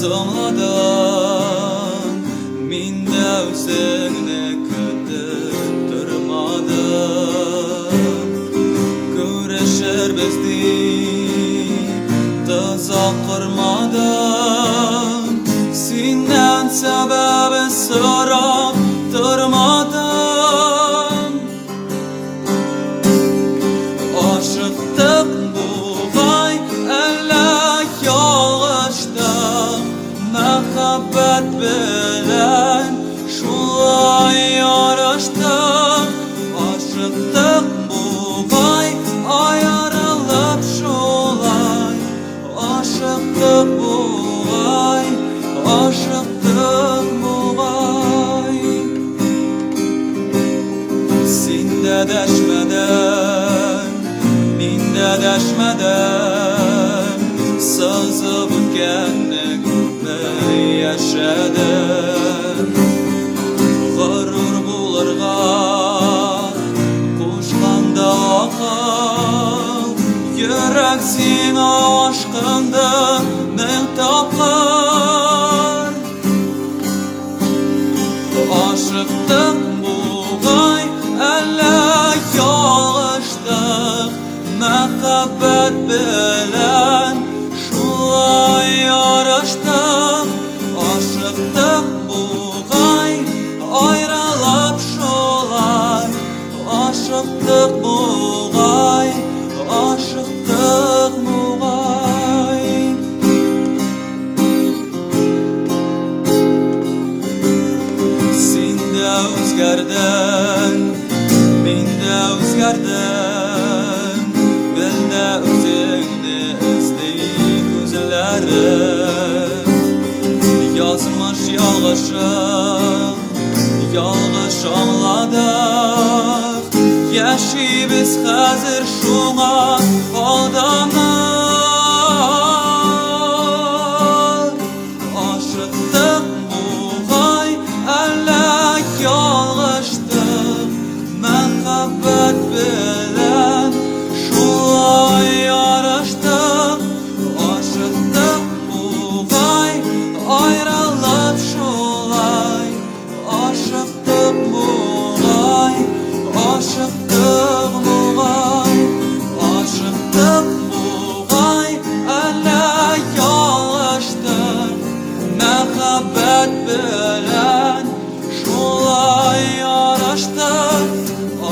so'ngladan men de o'zingni kutib turmadim ko'rishir bizning tuzoq qurmadim sendan sababi so'rab turmadim aşıqdıq buğay ələ yağışda Məhəbbət bilən şulay yarışdıq Aşıqdıq buğay ayrılıb şulay Aşıqdıq buğay, aşıqdıq buğay Sen de dəşmədən Dəşmədən sazıb kəndikmi yaşadım G'urur bularga qo'shganda oqib Yurak sen aşkında ming topqir Aşıqdıq buğay ələ yağışdıq Məhəbbət bilən şulay yarışdıq Aşıqdıq buğay ayrılıb şulay Aşıqdıq buğay, aşıqdıq buğay Sen de o'zgardin, men de o'zgardim Bildi o'zingni izlay ko'zlarim Yozmish yolg'ishim, yolg'ish angladik Yashaymiz hozir shunga odamlar Aşıqdıq buğay, ələ yolg'ishdik Məhəbbət bilən şulay yarışdıq Aşıqdıq buğay ayrılıb şulay Aşıqdıq buğay, aşıqdıq buğay Aşıqdıq buğay ələ yolg'ishdik Məhəbbət bilən şulay yarışdıq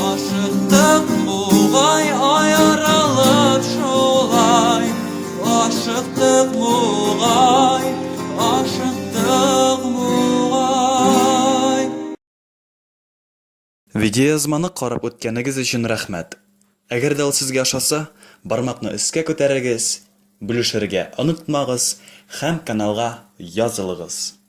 Aşıqdıq buğay ayrılıb şulay Aşıqdıq buğay, aşıqdıq buğay Video yazmаны қарап өткәнегез өчен рәхмәт. Әгәр дә ул сезгә ошаса, бармакны өскә күтәрегез, бүлешергә онытмагыз һәм каналга язылыгыз.